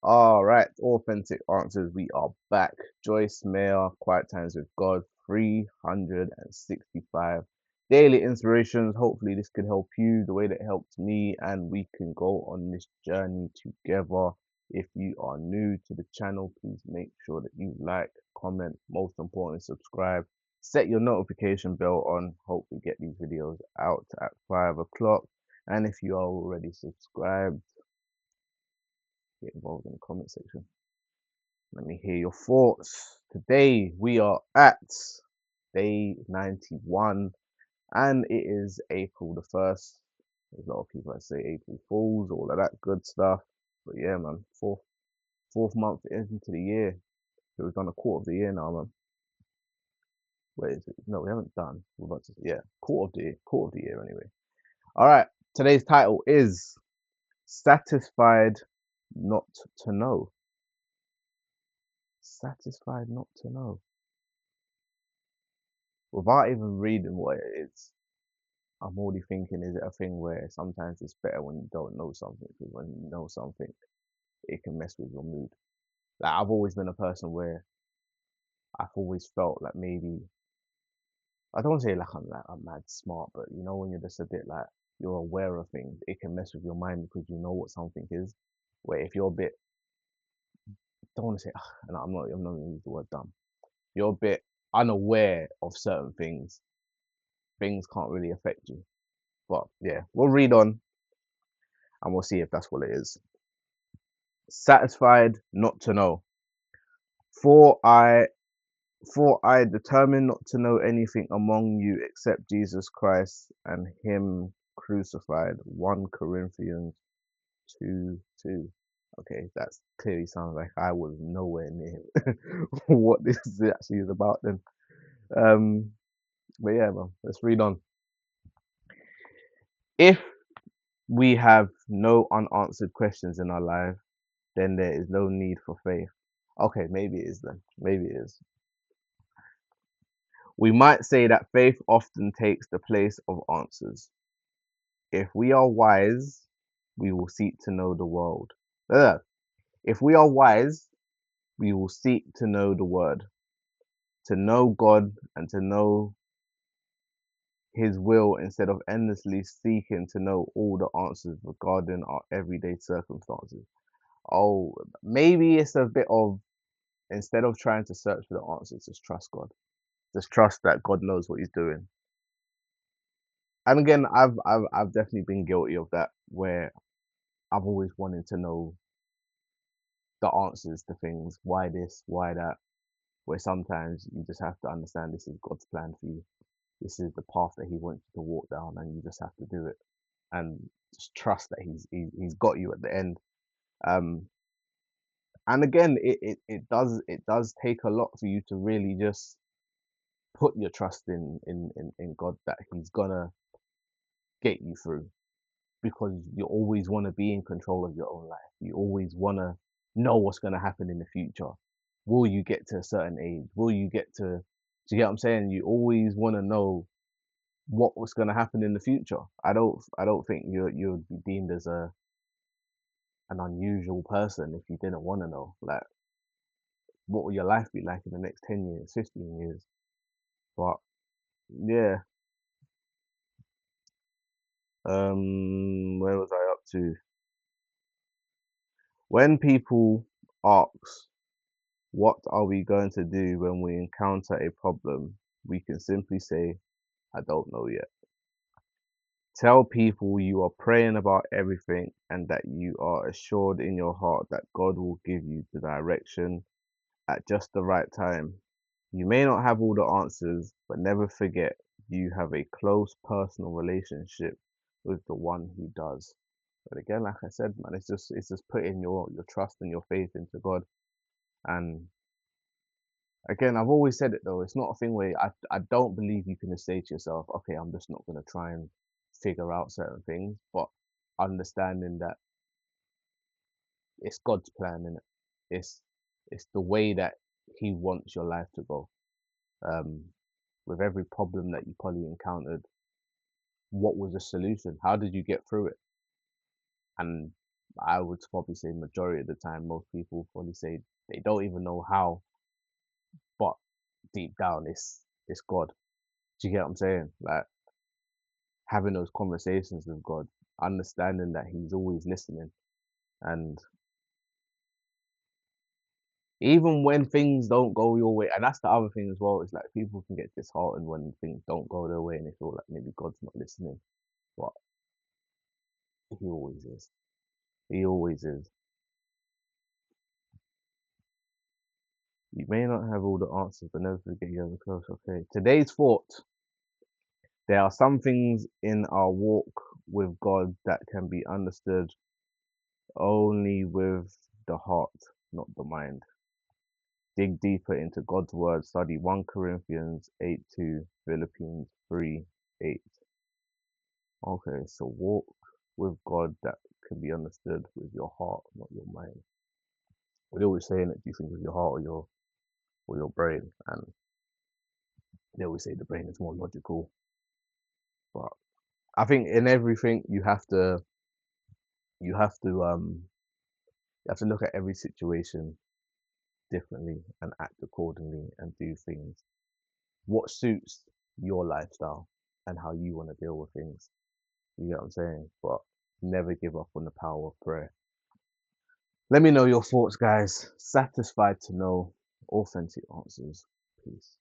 All right, authentic answers. We are back. Joyce Mayer, Quiet Times with God, 365 daily inspirations. Hopefully, this could help you the way that it helped me, and we can go on this journey together. If you are new to the channel, please make sure that you like, comment, most importantly, subscribe. Set your notification bell on. Hopefully, get these videos out at 5 o'clock. And if you are already subscribed, get involved in the comment section. Let me hear your thoughts. Today we are at day 91 and it is April the 1st. There's a lot of people that say April Fools, all of that good stuff. But yeah, man, fourth month into the year. So we've done a quarter of the year now, man. Wait, is it? No, we haven't done. We're about to, yeah, quarter of the year anyway. All right, today's title is Satisfied Not to Know. Satisfied not to know. Without even reading what it is, I'm already thinking, is it a thing where sometimes it's better when you don't know something? Because when you know something, it can mess with your mood. Like I've always been a person where I've always felt like maybe I don't want to say like I'm mad smart, but you know when you're just a bit like you're aware of things, it can mess with your mind because you know what something is. Where if you're a bit, don't want to say, and I'm not gonna use the word dumb. You're a bit unaware of certain things. Things can't really affect you. But yeah, we'll read on and we'll see if that's what it is. Satisfied not to know. For I for I determined not to know anything among you except Jesus Christ and him crucified. 1 Corinthians 2:2. Okay, that clearly sounds like I was nowhere near what this actually is about then. Um, but yeah, man, let's read on. If we have no unanswered questions in our life, then there is no need for faith. Okay, maybe it is then. Maybe it is. We might say that faith often takes the place of answers. If we are wise, we will seek to know the world. If we are wise, we will seek to know the word, to know God and to know his will instead of endlessly seeking to know all the answers regarding our everyday circumstances. Oh, maybe it's a bit of instead of trying to search for the answers, just trust God. Just trust that God knows what he's doing. And again, I've definitely been guilty of that where I've always wanted to know the answers to things. Why this? Why that? Where sometimes you just have to understand this is God's plan for you. This is the path that He wants you to walk down, and you just have to do it and just trust that He's got you at the end. Um, and again, it does take a lot for you to really just put your trust in God that He's gonna get you through because you always want to be in control of your own life. You always want to know what's going to happen in the future. Will you get to a certain age? Will you get to, do you get what I'm saying? You always want to know what was going to happen in the future. I don't think you'd be deemed as an unusual person if you didn't want to know. Like, what will your life be like in the next 10 years, 15 years? But yeah, where was I up to? When people ask, what are we going to do when we encounter a problem? We can simply say, I don't know yet. Tell people you are praying about everything and that you are assured in your heart that God will give you the direction at just the right time. You may not have all the answers, but never forget you have a close personal relationship with the one who does. But again, like I said, man, it's just putting your trust and your faith into God. And again, I've always said it though, it's not a thing where I don't believe you can just say to yourself, okay, I'm just not gonna try and figure out certain things, but understanding that it's God's plan in it. It's the way that He wants your life to go. Um, with every problem that you probably encountered, what was the solution? How did you get through it? And I would probably say majority of the time, most people probably say they don't even know how, but deep down, it's God. Do you get what I'm saying? Like having those conversations with God, understanding that He's always listening, and even when things don't go your way, and that's the other thing as well, is like people can get disheartened when things don't go their way and they feel like maybe God's not listening. But He always is. He always is. You may not have all the answers, but never forget you have a close. Okay. Today's thought. There are some things in our walk with God that can be understood only with the heart, not the mind. Dig deeper into God's word. Study 1 Corinthians 8:2, Philippines 3:8. Okay, so walk with God that can be understood with your heart, not your mind. We're always saying that you think with your heart or your brain, and they always say the brain is more logical. But I think in everything you have to you have to look at every situation differently and act accordingly and do things what suits your lifestyle and how you want to deal with things. You get what I'm saying? But never give up on the power of prayer. Let me know your thoughts, guys. Satisfied to know authentic answers. Peace.